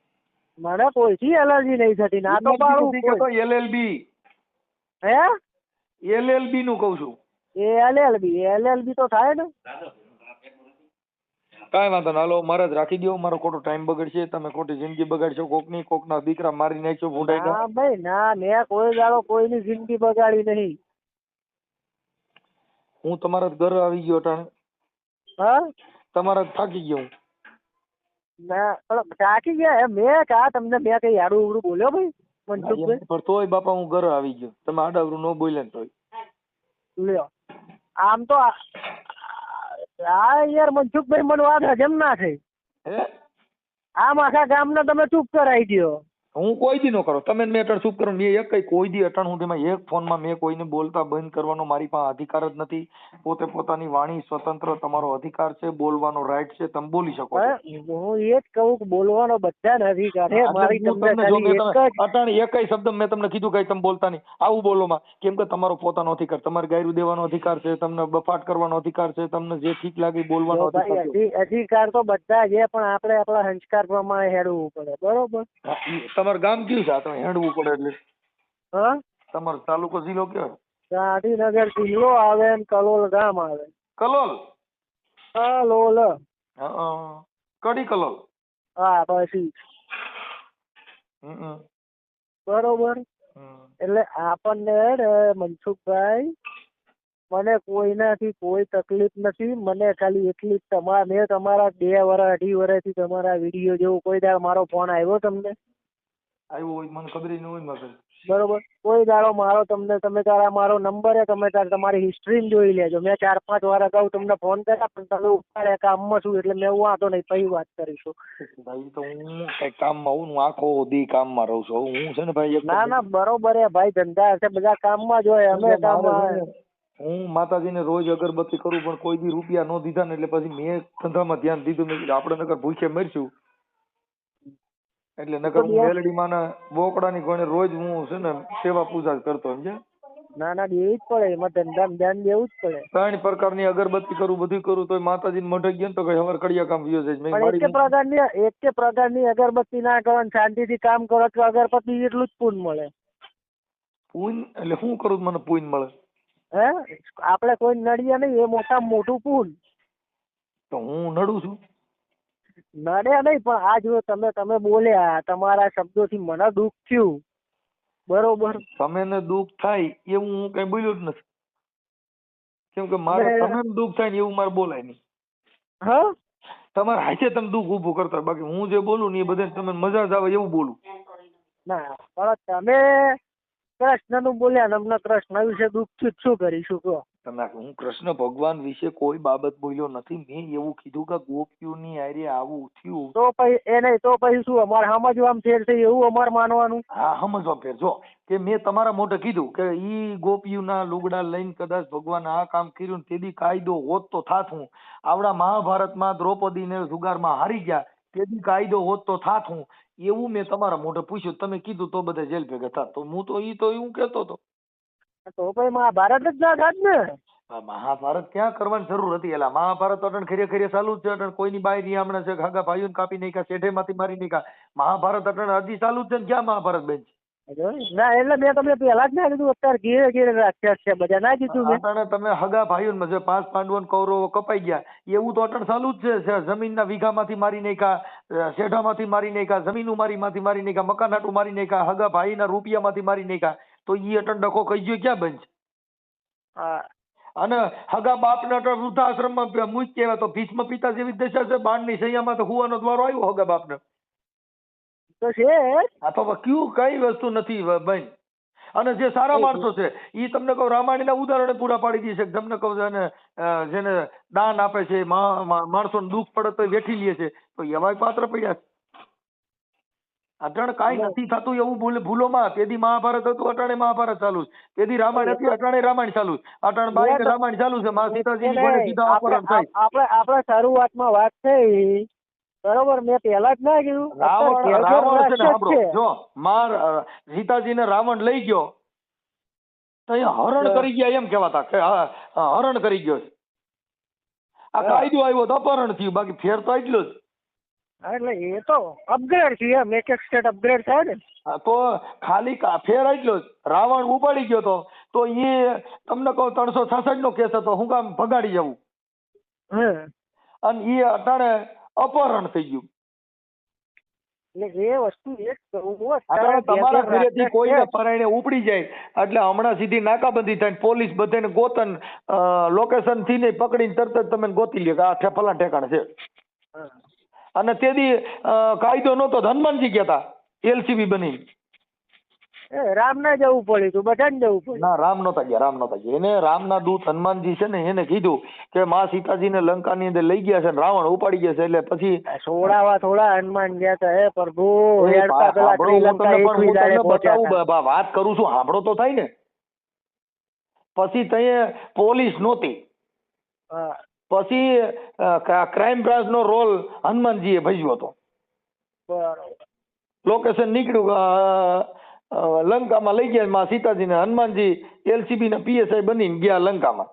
મને કોઈથી એલર્જી નહીં થતી. ના તો પાડું એલએલબી હે એલએલબી નું કઉ છું. એલએલબી તો થાય ને. કાંઈ વાંધો ના, હાલો મારે જ રાખી દો, મારો ખોટો ટાઈમ બગડશે, તમે ખોટી જિંદગી બગાડશો, કોકની કોકના દીકરા મારી નાખશો ભૂંડાઈ. ના ભાઈ ના, મેં કોઈ દાડો કોઈની જિંદગી બગાડી નહીં. હું તમારા ઘર આવી ગયો અટાણે. હા તમારા થાકી ગયો હું. ના પણ થાકી ગયા મેં કા તમને મેં કઈ આડું ઉડું બોલ્યો ભાઈ મનસુખભાઈ? પણ તોય બાપા હું ઘરે આવી ગયો, તમે આડાવરું ન બોલ્યા ને તોય. લ્યો આમ તો આ યાર મનસુખભાઈ મને વાત હજમ ના થઈ. હે આમ આખા ગામને તમે ચૂપ કરાવી દો. હું કોઈ દી નો કરો, તમે મેં અટાણ ચૂપ કરો. મેં એક કઈ કોઈ દી અટાણ સુધીમાં એક ફોનમાં મેં કોઈને બોલતા બંધ કરવાનો મારી પાસે અધિકાર જ નથી. પોતે પોતાની વાણી સ્વતંત્ર, તમારો અધિકાર છે, બોલવાનો રાઈટ છે, તમે બોલી શકો છો. હું એ જ કહું કે બોલવાનો બધાને અધિકાર છે. મારી તમને ખાલી એક જ અટાણ એકય શબ્દ મેં તમને કીધું કઈ તમે બોલતા નહીં આવું બોલોમાં, કેમ કે તમારો પોતાનો અધિકાર, તમારે ગાયરું દેવાનો અધિકાર છે, તમને બફાટ કરવાનો અધિકાર છે, તમને જે ઠીક લાગે બોલવાનો અધિકાર છે. અધિકાર તો બધા છે, પણ આપણે આપણા સંસ્કાર પ્રમાણે હેડવું પડે, બરોબર? તમારું ગામ કયું છે? આ તમે હેડવું પડે એટલે હા તમારો તાલુકો જિલ્લો કયો? ગાંધીનગર જિલ્લો આવે ને કલોલ ગામ આવે. કલોલ? કલોલ કડી કલોલ? હા પછી બરોબર. એટલે આપણને મનસુખભાઈ મને કોઈનાથી કોઈ તકલીફ નથી. મને ખાલી એટલી મેં તમારા 2 વર્ષ 2.5 વર્ષથી તમારા વિડીયો જેવું કોઈ દાડો મારો ફોન આવ્યો તમને? આવ્યો હોય મને ખબર ન હોય મગર. બરોબર. કોઈ દાડો મારો તમને તમે તારા મારો નંબર છે, તમે તાર તમારી હિસ્ટ્રી જોઈ લેજો. મેં 4-5 વાર અગાઉ તમને ફોન કર્યા પણ તમે ઉપાડ્યા કામમાં છું એટલે મેં વાંધો નહીં પછી વાત કરીશું. ભાઈ તો હું કઈ કામમાં હું આખો દી કામમાં રહું છું. હું છે ને ભાઈ ના ના બરોબર હે ભાઈ, ધંધા હશે બધા કામમાં જ હોય. અમે કામમાં હું માતાજીને રોજ અગરબત્તી કરું પણ કોઈ દી રૂપિયા ન દીધા ને એટલે પછી મેં ધંધામાં ધ્યાન દીધું નહીં. આપણે નકર ભૂખે મરશું એટલે નકર હું મેલડી માના બોકડાની કોઈને રોજ હું છે ને સેવા પૂજા કરતો સમજે. ના ના દેવી જ પડે, એમાં ધંધામાં ધ્યાન દેવું જ પડે. 3 પ્રકારની અગરબત્તી કરું, બધું કરું તો માતાજીને મઢે ગયો તો કઈ હવાર કડિયા કામ વ્યો જાય. એક પ્રકારની અગરબત્તી ના કરો ને શાંતિથી કામ કરો તો અગરબત્તી એટલું જ પૂન મળે. પૂન એટલે શું કરું મને પૂન મળે? હે આપણે કોઈ નડીએ નહીં, એ મોટામાં મોટું પૂન. તો હું નડું છું? નડે નહીં, પણ આ જો તમે બોલ્યા, તમારા શબ્દોથી મને દુઃખ થયું, બરોબર? તમે દુઃખ થાય એવું હું કઈ બોલ્યો જ નથી, કેમ કે મારે તમે દુઃખ થાય ને એવું મારે બોલાય નહીં. હા તમારે હાથે તમે દુઃખ ઉભું કરતા, બાકી હું જે બોલું ને એ બધા તમે મજા જ આવે એવું બોલું. ના પણ તમે કૃષ્ણ નું બોલ્યા ને અમને કૃષ્ણ વિશે દુઃખ થયું, શું કરીશું કહો? હું કૃષ્ણ ભગવાન વિશે કોઈ બાબત બોલ્યો નથી. મેં એવું કીધું કે ગોપીઓની હારે આવું થયું તો પછી એ નહીં તો પછી શું અમારે સમજવામાં ફેર છે એવું અમારે માનવાનું? હા સમજવા ફેર. જો કે મેં તમારા મોઢે કીધું કે ઈ ગોપીઓના લુગડા લઈને કદાચ ભગવાન આ કામ કર્યું તેથી કાયદો હોત તો થાત. હું આવડા મહાભારતમાં દ્રૌપદીને જુગારમાં હારી ગયા તેથી કાયદો હોત તો થાત. હું એવું મેં તમારા મોઢે પૂછ્યું, તમે કીધું તો બધા જેલ ભેગા થાત. તો હું તો એવું કહેતો હતો. તો પછી મહાભારત જ ના થાત ને. મહાભારત ક્યાં કરવાની જરૂર હતી? એલા મહાભારત અટણ ખરે ખરે ચાલુ જ છે. અટણ કોઈની બાઈ નિયામણા છે, ખાગા ભાઈઓને કાપી નાખ્યા, શેઠે માંથી મારી નાખ્યા. મહાભારત અટણ હજી ચાલુ જ છે ને ક્યાં મહાભારત બેન છે? ના એટલે મેં તમને પેલા જ ના કીધું, અત્યારે ઘેરે ઘેરે રાખ્યા છે બધા, ના કીધું મેં? અટણ તમે હગા ભાઈઓને 5 પાંડવો કૌરવો કપાઈ ગયા એવું તો અટણ ચાલુ જ છે. જમીનના વીઘામાંથી મારી નાખ્યા, શેઠામાંથી મારી નાખ્યા, જમીન માંથી મારી નાખ્યા, મકાન હાટું મારી નાખ્યા, હગા ભાઈના રૂપિયામાંથી મારી નાખ્યા. તો ઈ અટણ ડખો કઈ ગયો ક્યાં બંધ? અને હગા બાપને અટણ વૃદ્ધાશ્રમમાં મૂક કેવા તો ભીષ્મ પિતા જેવી દશા છે. બાણની સૈયામાં તો હુવાનો દ્વારો આવ્યો હગા બાપને. તો છે આ તો કયું કઈ વસ્તુ નથી બેન. અને જે સારા માણસો છે એ તમને કહું રામાયણના ઉદાહરણો પૂરા પાડી દે છે કે તમને કહું છે જેને દાન આપે છે માણસોને દુઃખ પડે તો વેઠી લે છે તો એવા પાત્ર પડ્યા છે. અટાણે કાંઈ નથી થતું એવું ભૂલોમાં તેદી મહાભારત હતું અટાણે મહાભારત ચાલુ છે, તેદી રામાયણ હતી અટાણે રામાયણ ચાલુ છે, અટાણે બાઈને રામાયણ ચાલુ છે, માં સીતાજીની ઘોડે સીધા અપહરણ થાય. આપણે શરૂઆતમાં વાત થઈ બરોબર, મેં પહેલા જ ના કીધું રાવણ છે ને સાંભળો, જો સીતાજીને રાવણ લઈ ગયો તો અહીંયા હરણ કરી ગયા એમ કહેવાતા કે હરણ કરી ગયો છે. આ કાયદો આવ્યો તો અપહરણ થયું, બાકી ફેર તો એટલો જ. એટલે એ તો અપગ્રેડ છે એમ, એક સ્ટેટ અપગ્રેડ થાય ને. તો ખાલી ફેર એટલો જ. રાવણ ઉપાડી ગયો તો એ તમને કહું 366 નો કેસ હતો, હું કામ ભગાડી જવું, અને એ અટાણે અપહરણ થઈ ગયું. એટલે એ વસ્તુ એક તમારા ઘરેથી કોઈને પરાયણે ઉપડી જાય એટલે હમણાં સીધી નાકાબંધી થાય, પોલીસ બધાને ગોતન લોકેશન થી ને પકડીને તરત જ તમે ગોતી લે કે આ ફલા ઠેકાણ છે. અને તેથી કાયદો નહોતો, હનુમાનજી ગયા હતા એલસીબી બની. રામ ના જવું પડ્યું તું, બધાને જવું પડ્યું. ના, રામ નહોતા ગયા. એને રામના દૂત હનુમાનજી છે ને એને કીધું કે માં સીતાજીને લંકાની અંદર લઈ ગયા છે ને રાવણ ઉપાડી ગયા છે, એટલે પછી છોડાવા થોડા હનુમાન ગયા હતા. હે પ્રભુ, વાત કરું છું સાંભળો તો થાય ને. પછી ત્યાં પોલીસ નહોતી, પછી ક્રાઇમ બ્રાન્ચ નો રોલ હનુમાનજીએ ભજવ્યો હતો. લોકેશન નીકળ્યું, લંકામાં લઈ ગયા માં સીતાજીને. હનુમાનજી એલસીબી ના પીએસઆઈ બનીને ગયા લંકામાં.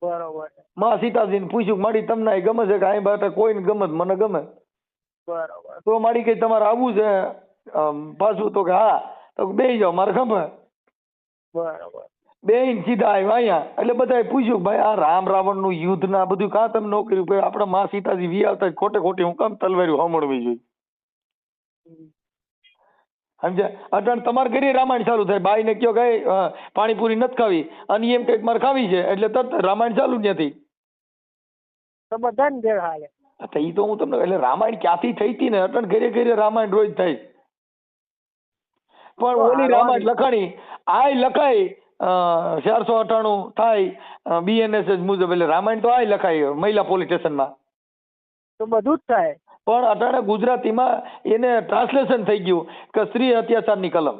બરોબર. માં સીતાજીને પૂછ્યું માડી તમને ગમે છે કે અહીં બાટા કોઈને ગમે, મને ગમે. બરોબર. તો માડી કઈ તમારે આવવું છે પાછું? તો કે હા. તો બેસી જાઓ મારે ગમે. બરોબર. બેન સીધા આવ્યા અહીંયા. એટલે બધાએ પૂછ્યું ભાઈ આ રામ રાવણ નું યુદ્ધ ના બધું કાં તમે ન કર્યું? આપડે માં સીતાજી વી આવતા ખોટે ખોટી હું કામ તલવાર્યું હમણવી જોઈએ? સમજ્યા? અટાણ તમારે ઘરે રામાયણ ચાલુ થાય, બાઈ ને કયો કઈ પાણીપુરી નથી ખાવી અને એમ કઈક મારે ખાવી છે એટલે તરત રામાયણ ચાલુ નથી. તો બધાને ઘેર હાલે. એ તો હું તમને એટલે રામાયણ ક્યાંથી થઈ હતી ને, અટાણ ઘરે ઘરે રામાયણ રોજ થાય. પણ ઓલી રામાયણ લખાણી આ લખાય 498 થાય BNSS મુજબ, એટલે રામાયણ તો આ લખાય મહિલા પોલીસ સ્ટેશનમાં. તો બધું જ થાય. પણ અટાણે ગુજરાતીમાં એને ટ્રાન્સલેશન થઈ ગયું કે સ્ત્રી અત્યાચારની કલમ.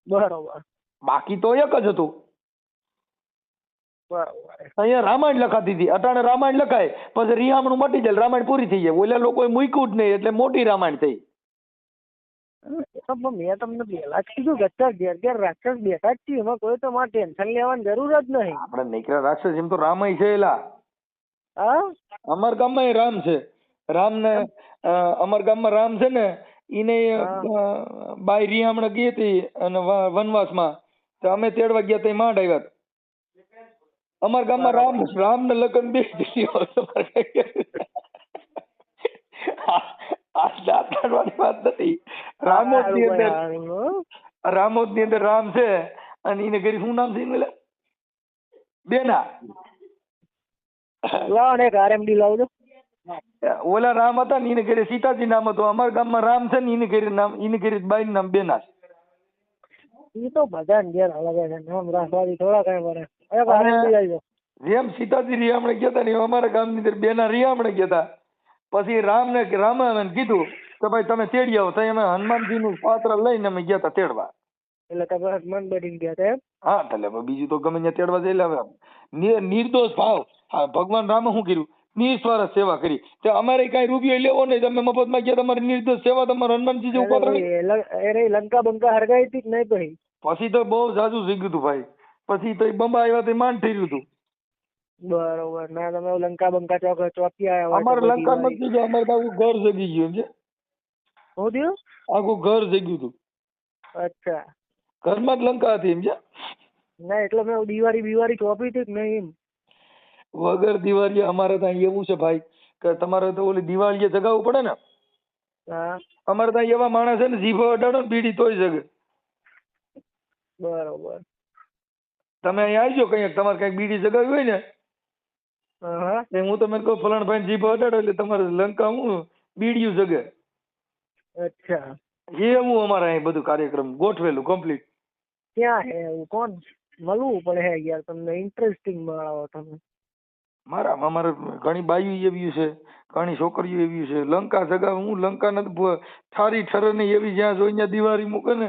બરોબર. બાકી તો એક જ હતું. બરોબર. અહીંયા રામાયણ લખાતી હતી, અટાણે રામાયણ લખાય પછી રિહામણું મટી જાય, રામાયણ પૂરી થઈ જાય. ઓલા લોકોએ મૂક્યું જ નહીં એટલે મોટી રામાયણ થઈ. મેં તમને પહેલા જ કીધું કે અત્યારે ઘેર ઘેર રાક્ષસ બેઠા જ છે, એમાં કોઈ તમારે ટેન્શન લેવાની જરૂર જ નહીં. આપણે નીકળ્યા રાક્ષસ એમ તો રામય છે. એલા હા, અમાર ગામમાં રામ છે. રામ ને અમાર ગામમાં રામ છે ને, એને બાઈ રિયામણ ગઈ હતી અને વનવાસમાં, તો અમે તેડવા ગયા તો માંડ આવ્યા. અમાર ગામમાં રામ ને લગ્ન બે વાત નથી. રામોદ ની અંદર રામ છે અને એને ઘરે શું નામ છે? બેના. ઓલા રામ હતા ને એને ઘરે સીતાજી નામ હતું. અમારા ગામમાં રામ છે ને એને ઘરે નામ, એને ઘરે બાઈ નામ બેના. એ તો બધા ઘેર અલગ છે, નામ રાખવાથી થોડા કઈ પડે. જેમ સીતાજી રિયામણે ગયા હતા ને અમારા ગામની અંદર બેના રિયામણે ગયા હતા. પછી રામાયણ કીધું કે ભાઈ તમે તેડી આવો, તો અમે હનુમાનજી નું પાત્ર લઈને અમે ગયા હતા તેડવા. એટલે તમે હનુમાન બની ગયા હતા એમ? હા, એટલે બીજું તો ગમે ત્યાં તેડવા જઈ. નિર્દોષ ભાવ. ભગવાન રામે શું કર્યું? નિસ્વાર્થ સેવા કરી. તો અમારે કઈ રૂપિયો લેવો નહીં, તમે મફતમાં ગયા, તમારી નિર્દોષ સેવા, તમારે હનુમાનજી જેવું પાત્ર. લંકા બંકા હરગાઈ હતી કે નહીં? પછી તો બહુ જાજુ થઈ ગયું હતું ભાઈ. પછી તો બંબા આવ્યા તો માંડ થઈ રહ્યું હતું. બરોબર. ના, તમે લંકા બંકા ચોકી આવ્યા? અમારે લંકા નથી ગયો, અમારે આખું ઘર જગી ગયું છે. શું થયું? આખું ઘર જગ્યું હતું. અચ્છા. ઘરમાં જ લંકા હતી એમ છે? ના, એટલે મેં દિવાળી ચોપી હતી કે નહીં એમ. વગર દિવાળી અમારે ત્યાં એવું છે ભાઈ કે તમારે તો ઓલી દિવાળીએ જગાવવું પડે ને. અમારે ત્યાં એવા માણસ છે ને, જીભો અડાડો ને બીડી તોય જગે. બરોબર. તમે અહીંયા આવજો કઈક, તમારે કઈક બીડી જગાવી હોય ને, હું તમને કહું ફલાણ ભાઈ જીભો અડાડો એટલે તમારે લંકા હું બીડીયું જગે. અચ્છા. એવું અમારે અહીં બધું કાર્યક્રમ ગોઠવેલું કમ્પ્લીટ. ક્યાં હે એવું કોણ મળવું પડે હે યાર તમને ઇન્ટરેસ્ટિંગ મળાવો તમે. અમારે ઘણી બાયું એવી છે, ઘણી છોકરીઓ એવી છે. લંકા જગા હું લંકા નથી ઠારી ઠરે નહીં એવી જ્યાં જોઈ ત્યાં દિવાળી મૂકે ને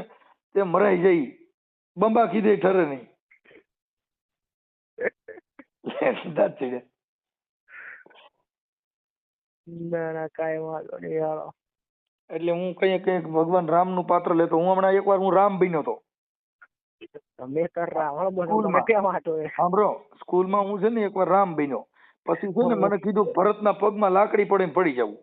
તે મરાઈ જાય, બંબા કીધે ઠરે નહીં. ના ના કાંઈ વાંધો નહીં હાલો. એટલે હું કઈ ભગવાન રામ નું પાત્ર લેતો. હું હમણાં એકવાર હું રામ બન્યો હતો. તમે તાર રાવણ બનો તમે કેમ વાંચો સાંભળો, સ્કૂલમાં હું છે ને એકવાર રામ બન્યો. પછી છે ને મને કીધું ભરતના પગમાં લાકડી પડે ને પડી જવું.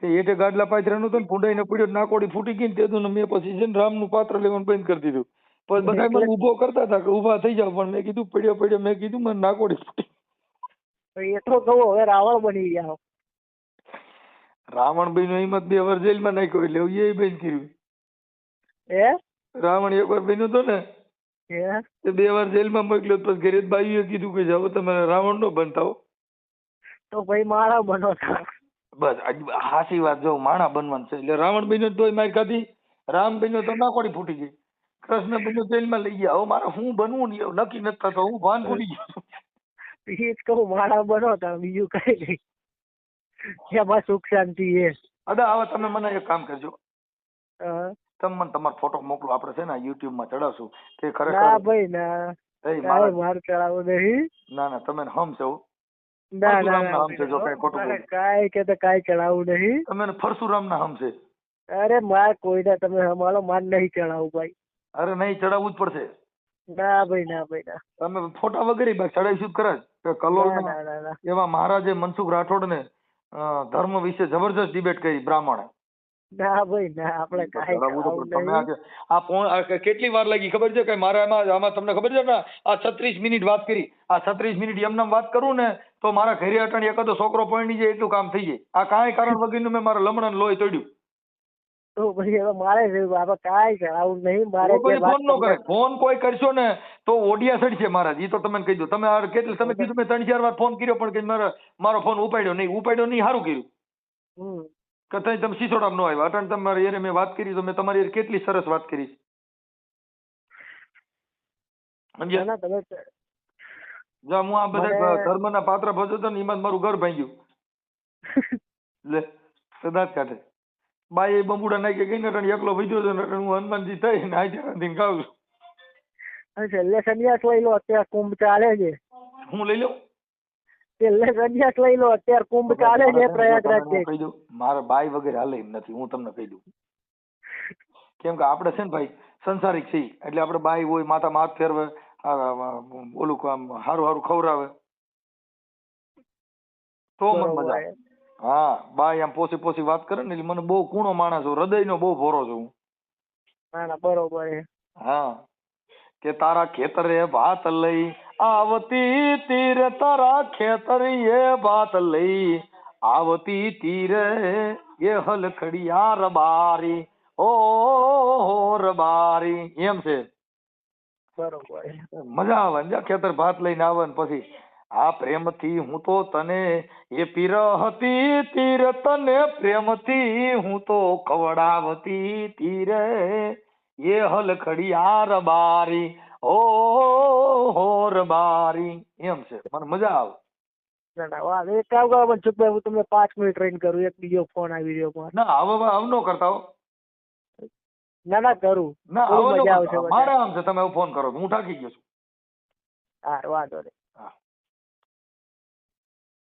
તે હેઠે ગાડલા પાથરાનું હતું ને ભૂંડાઈ ને પડ્યો, નાકોડી ફૂટી ગઈ ને તેનું મેં પછી છે ને રામ નું પાત્ર લેવાનું બંધ કરી દીધું. પછી બધા મને ઉભો કરતા હતા કે ઉભા થઈ જાવ, પણ મેં કીધું પડ્યો મેં કીધું મને નાકોડી ફૂટી. એટલો કહું હવે રાવણ બની ગયા. રાવણ બન્યો હિંમત 2 વર્ષ જેલમાં નાખ્યો એટલે એ બંધ કર્યું. રાવણ એક વાર બન્યો હતો ને તે 2 વાર જેલમાં મોકલ્યો. પછી ઘરે બાઈએ કીધું કે જાઓ તમે રાવણ નો બનતા હો. તો ભાઈ માણા બનો. બસ હાસી વાત, જો માણા બનવાનું છે. એટલે રાવણ બન્યો તોય માર ખાધી, રામ બન્યો તો નાકોડી ફૂટી ગઈ, કૃષ્ણ બન્યો જેલમાં લઈ ગયા. હવે મારે હું બનવું ને નક્કી નથી થતો, હું ભાન ભૂલી ગયો. એ જ કહું માણા બનો તાર, બીજું કઈ નહીં. એમાં સુખ શાંતિ એ. અદા હવે તમે મને એક કામ કરજો, તમે મને તમારો ફોટો મોકલો, આપણે છે ને યુટ્યુબ માં ચડાવશું. કે ખરેખર ના ભાઈ ના મારે ચડાવવું નહીં. ના તમે હમ છો. ના કાંઈ કે તો કાંઈ ચડાવવું નહીં. તમે પરશુરામ ના હમ છે. અરે માર કોઈને તમે હમાલો માન નહીં ચડાવું ભાઈ. અરે નહીં ચડાવવું જ પડશે. ના ભાઈ ના. તમે ફોટા વગેરે ચડાવીશું જ ખરા જ. કલોલ એવા મહારાજે મનસુખ રાઠોડ ને ધર્મ વિશે જબરજસ્ત ડિબેટ કરી બ્રાહ્મણે. ના ભાઈ ના, આપણે કાંઈ આ કેટલી વાર લાગી ખબર છે કે મારા આમાં તમને ખબર છે ને આ 36 મિનિટ વાત કરી. આ 36 મિનિટ એમને વાત કરું ને તો મારા ઘરે અટાણી એકાદો છોકરો પરણી જાય એટલું કામ થઈ જાય. આ કાંઈ કારણ વગરનું મેં મારા લમણાને લોહી તોડ્યું. તો પછી હવે મારે કાંઈ ચડાવવું નહીં. મારે ફોન નો કરે, ફોન કોઈ કરશો ને તો ઓડિયા સડશે મહારાજ. એ તો તમે કહી દો. તમે તમે કીધું મેં 3-4 વાર ફોન કર્યો પણ કે મારો ફોન ઉપાડ્યો નહીં સારું કર્યું કે તમે સિસોડામાં ન આવ્યા. અટાણ તમારી યાર મેં વાત કરી તો મેં તમારી કેટલી સરસ વાત કરી. સમજ્યા? હું આ બધા ધર્મના પાત્ર ભજવતો ને એમાં મારું ઘર ભાંગ્યું. લે સદાત કાઢે બાઈ એ બંબુડા નાખી ગઈ ને એકલો વિદ્યો હતો ને હું હનુમાનજી થઈ ને આઈ ખાઉં છું. છેલ્લે સંન્યાસ લઈ લો, અત્યારે કુંભ ચાલે છે. હું લઈ લઉં? છેલ્લે સંન્યાસ લઈ લો, અત્યારે કુંભ ચાલે છે પ્રયાગરાજ. કહી દઉં મારા બાઈ વગેરે હાલે એમ નથી, હું તમને કહી દઉં. કેમ કે આપણે છે ને ભાઈ સંસારિક છીએ, એટલે આપણે બાઈ હોય માથામાં હાથ ફેરવે, ઓલું કામ સારું ખવડાવે તો મને મજા આવે. હા બાઈ આમ પોસી વાત કરે ને એટલે મને બહુ કૂણો માણસ છું, હૃદયનો બહુ ભોરો છું. ના બરોબર. હા કે તારા ખેતરે ભાત લઈ આવતી તીર, તારા ખેતરે ભાત લઈ આવતી તીર, એ હલખડિયા રબારી ઓ રબારી. એમ છે. બરોબર. મજા આવે ખેતર ભાત લઈને આવે ને પછી આ પ્રેમથી હું તો તને એ પીર હતી તીર, તને પ્રેમથી હું તો ખવડાવતી તીર, એ હલખડિયા રબારી ઓ રબારી. એમ છે. મને મજા આવે. એક કામ કરો ચૂપ, હું તમને 5 મિનિટ ટ્રેન કરું. એક બીજો ફોન આવી રહ્યો. ના હવે ન કરતા હો. ના કરું. ના હવે મજા આવશે. મારે આમ છે તમે ફોન કરો, હું થાકી ગયો છું. હા વાંધો નહીં.